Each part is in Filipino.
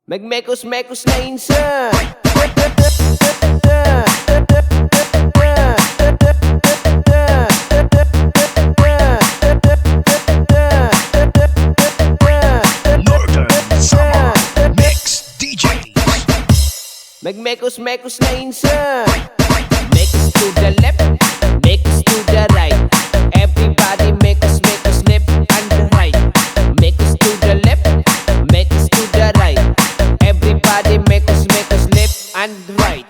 Magmekos-mekos na insan. Magmekos-mekos na insan. Mekos to the left, mekos to the right. Everybody mekos-mekos left and right. Mekos to the left, mekos to the right. Everybody mekos-mekos left and right.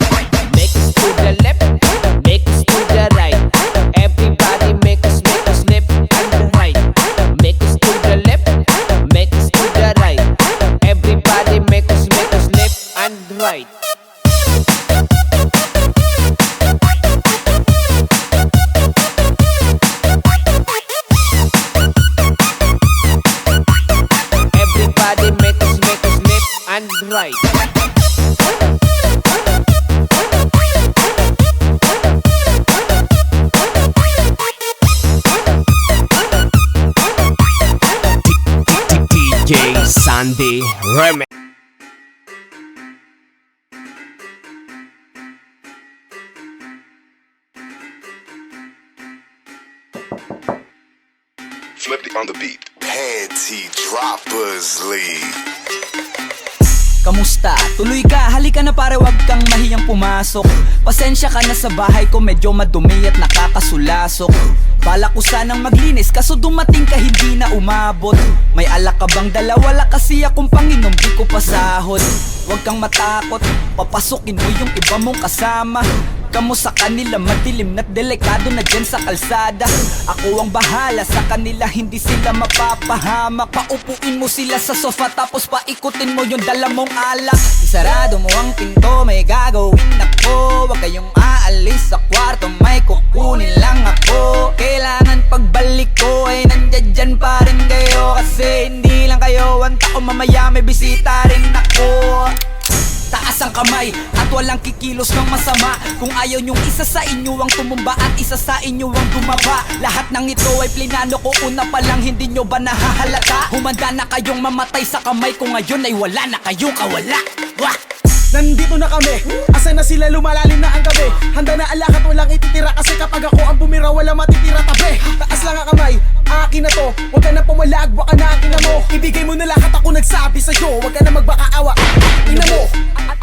Mekos to the left, mekos to the right. Everybody mekos-mekos left and right. Mekos to the left, mekos to the right. Everybody mekos-mekos left and right. Everybody mekos-mekos left and right. DJ Sandy Remix. Flip it on the beat. Panty Droppers League. Kamusta? Tuloy ka, halika na pare, wag kang mahiyang pumasok. Pasensya ka na sa bahay ko, medyo madumi at nakakasulasok. Balak ko sanang maglinis, kaso dumating ka hindi na umabot. May alak ka bang dala? Wala kasi akong panginom, di ko pasahod. Wag kang matakot, papasukin mo yung iba mong kasama. Kamu sa kanila madilim na't delikado na dyan sa kalsada. Ako ang bahala sa kanila, hindi sila mapapahamak. Paupuin mo sila sa sofa tapos paikutin mo yung dala mong alak. Isarado mo ang pinto, may gagawin ako. Huwag kayong aalis sa kwarto, may kukunin lang ako. Kailangan pagbalik ko ay nandiyan dyan pa rin kayo. Kasi hindi lang kayo ang tao, mamaya may bisita rin ako. Taas ang kamay at walang kikilos ng masama. Kung ayaw nyong isa sa inyo ang tumumba at isa sa inyo ang dumaba. Lahat ng ito ay plinano ko una pa lang, hindi nyo ba nahahalata? Humanda na kayong mamatay sa kamay ko ngayon ay wala na kayong kawala. Wah! Nandito na kami, asa na sila, lumalalim na ang gabi. Handa na alak at walang ititira, kasi kapag ako ang bumira wala matitira tabi. Taas lang ang kamay, akin na to. Huwag ka na pumalag, baka na akin na mo. Ibigay mo na lahat, ako nagsabi sa'yo. Huwag ka na magbakaawa, ina mo.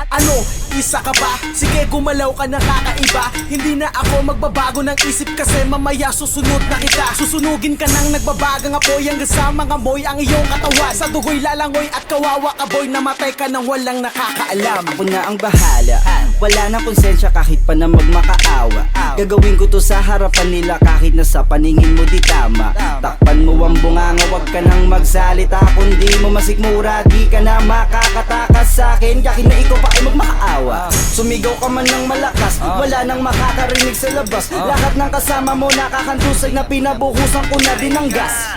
Ano, isa ka ba? Sige, gumalaw ka na kakaiba. Hindi na ako magbabago ng isip, kasi mamaya susunod na kita. Susunugin ka nang nagbabagang apoy, hanggang sa mga moy ang iyong katawan. Sa dugoy lalangoy at kawawa ka boy, namatay ka nang walang nakakaalam. Ako na ang bahala, wala nang konsensya kahit pa na magmakaawa. Gagawin ko to sa harapan nila kahit na sa paningin mo di tama. Takpan mo ang bunganga, wag ka nang magsalita. Kundi mo masikmura, di ka na makakatakas sa'kin. Kahit na ikaw pa ay magmakaawa. Sumigaw ka man ng malakas, wala nang makakarinig sa labas. Lahat ng kasama mo nakakantusay na pinabuhusan ko na din ng gas.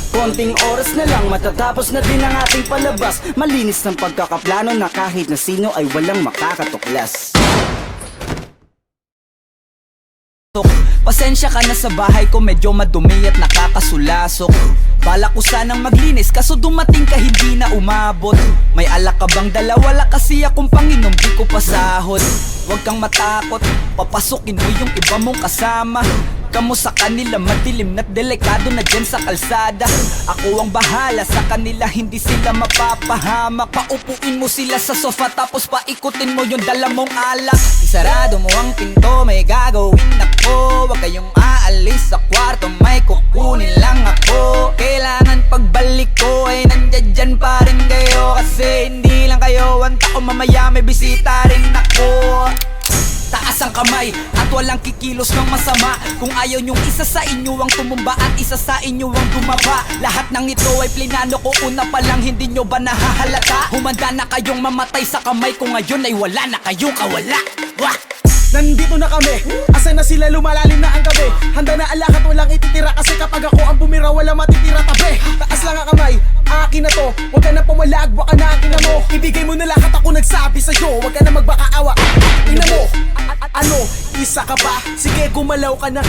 Konting oras na lang, matatapos na din ang ating palabas. Malinis ng pagkakaplano na kahit na sino ay walang makakatuklas. Pasensya ka na sa bahay ko, medyo madumi at nakakasulasok. Balak ko sanang maglinis, kaso dumating ka hindi na umabot. May alak ka bang dala? Wala kasi akong panginom, di ko pasahod. Huwag kang matakot, papasukin mo yung iba mong kasama. Kamu sa kanila madilim na't delikado na dyan sa kalsada. Ako ang bahala sa kanila, hindi sila mapapahamak. Paupuin mo sila sa sofa tapos paikutin mo yung dala mong alak. Isarado mo ang pinto, may gagawin ako. Huwag kayong aalis sa kwarto, may kukunin lang ako. Kailangan pagbalik ko ay nandiyan dyan pa rin kayo. Kasi hindi lang kayo ang tao, mamaya may bisita rin ako. Taas ang kamay at walang kikilos ng masama. Kung ayaw nyong isa sa inyo ang tumumba at isa sa inyo ang dumaba. Lahat ng ito ay plinano ko una pa lang, hindi nyo ba nahahalata? Humanda na kayong mamatay sa kamay ko ngayon ay wala na kayong kawala. Wah! Nandito na kami, asa na sila, lumalalim na ang gabi. Handa na alak at walang ititira, kasi kapag ako ang bumira wala matitira tabi. Taas lang ang kamay, akin na to. Huwag ka na pumalag, baka na akin na mo. Ibigay mo na lahat, ako nagsabi sa'yo. Huwag ka na magbakaawa, ina mo. Ano, isa ka ba? Sige, gumalaw ka na